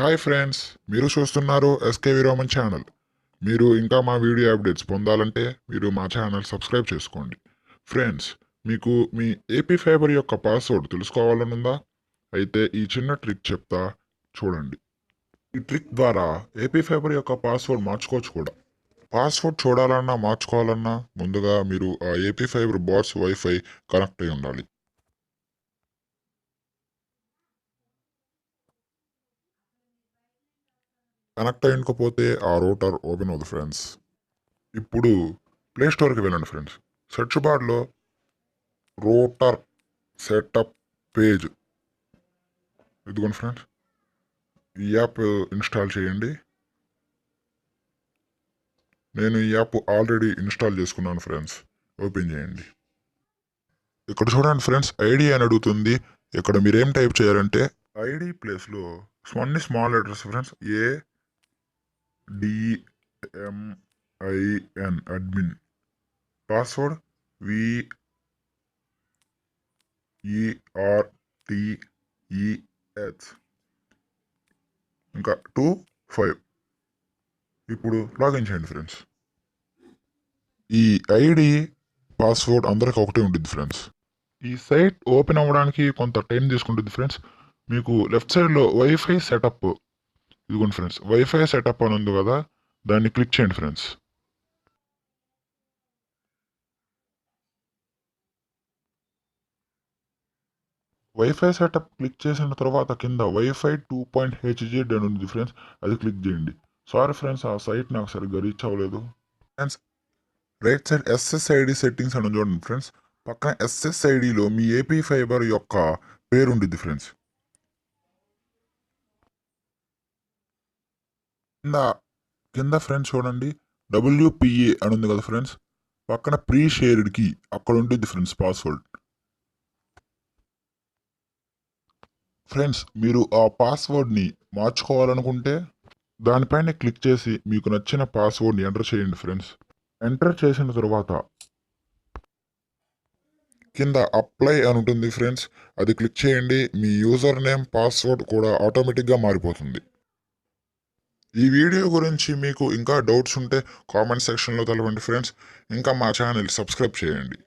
Hi friends, మీరు చూస్తున్నారు SK విరోమన్ channel. మీరు ఇంకా మా వీడియో అప్డేట్స్ పొందాలంటే మీరు మా ఛానల్ సబ్స్క్రైబ్ చేసుకోండి. ఫ్రెండ్స్, మీకు మీ ఏపీ ఫైబర్ యొక్క పాస్వర్డ్ తెలుసుకోవాలనుందా? అయితే ఈ చిన్న ట్రిక్ చెప్తా, చూడండి. ఈ ట్రిక్ ద్వారా ఏపీ ఫైబర్ యొక్క పాస్వర్డ్ మార్చుకోవచ్చు కూడా. పాస్వర్డ్ చూడాలన్నా మార్చుకోవాలన్నా ముందుగా మీరు ఆ AP fibre bots wifi connect అయి ఉండాలి. కనెక్ట్ అయ్యకపోతే ఆ రూటర్ ఓపెన్ అవుతుంది ఫ్రెండ్స్. ఇప్పుడు ప్లే స్టోర్కి వెళ్ళండి ఫ్రెండ్స్. సెర్చ్ బార్లో రూటర్ సెటప్ పేజ్ ఇదిగోండి ఫ్రెండ్స్. ఈ యాప్ ఇన్స్టాల్ చేయండి. నేను ఈ యాప్ ఆల్రెడీ ఇన్స్టాల్ చేసుకున్నాను ఫ్రెండ్స్. ఓపెన్ చేయండి. ఇక్కడ చూడండి ఫ్రెండ్స్, ఐడి అని అడుగుతుంది. ఇక్కడ మీరేం టైప్ చేయాలంటే ఐడి ప్లేస్లో అన్ని small letters friends. ADMIN admin. Password VERTEH ఇంకా 25. ఇప్పుడు లాగిన్ చేయండి ఫ్రెండ్స్. ఈ ఐడి పాస్వర్డ్ అందరికి ఒకటే ఉంటుంది ఫ్రెండ్స్. ఈ సైట్ ఓపెన్ అవ్వడానికి కొంత టైం తీసుకుంటుంది ఫ్రెండ్స్. మీకు లెఫ్ట్ సైడ్లో వైఫై సెటప్ ఇదిగోండి ఫ్రెండ్స్. వైఫై సెటప్ అని ఉంది కదా, దాన్ని క్లిక్ చేయండి ఫ్రెండ్స్. వైఫై సెటప్ క్లిక్ చేసిన తర్వాత కింద వైఫై 2.HZ అని ఉంది ఫ్రెండ్స్. అది క్లిక్ చేయండి. సారీ ఫ్రెండ్స్, ఆ సైట్ నాకు సరిగ్గా రీచ్ అవ్వలేదు friends. Right side SSID settings అని చూడండి ఫ్రెండ్స్. పక్కన SSIDలో మీ ఏపీ ఫైబర్ యొక్క పేరు ఉండిద్ది ఫ్రెండ్స్. కింద ఫ్రెండ్స్ చూడండి, WPA అని ఉంది కదా ఫ్రెండ్స్. పక్కన ప్రీ షేర్డ్కి అక్కడ ఉంటుంది ఫ్రెండ్స్ పాస్వర్డ్. ఫ్రెండ్స్, మీరు ఆ పాస్వర్డ్ని మార్చుకోవాలనుకుంటే దానిపైన క్లిక్ చేసి మీకు నచ్చిన పాస్వర్డ్ని ఎంటర్ చేయండి ఫ్రెండ్స్. ఎంటర్ చేసిన తర్వాత కింద అప్లై అని ఉంటుంది ఫ్రెండ్స్. అది క్లిక్ చేయండి. మీ యూజర్ నేమ్ పాస్వర్డ్ కూడా ఆటోమేటిక్గా మారిపోతుంది. ఈ వీడియో గురించి మీకు ఇంకా డౌట్స్ ఉంటే కామెంట్ సెక్షన్లో తెలవండి ఫ్రెండ్స్. ఇంకా మా ఛానల్ సబ్స్క్రైబ్ చేయండి.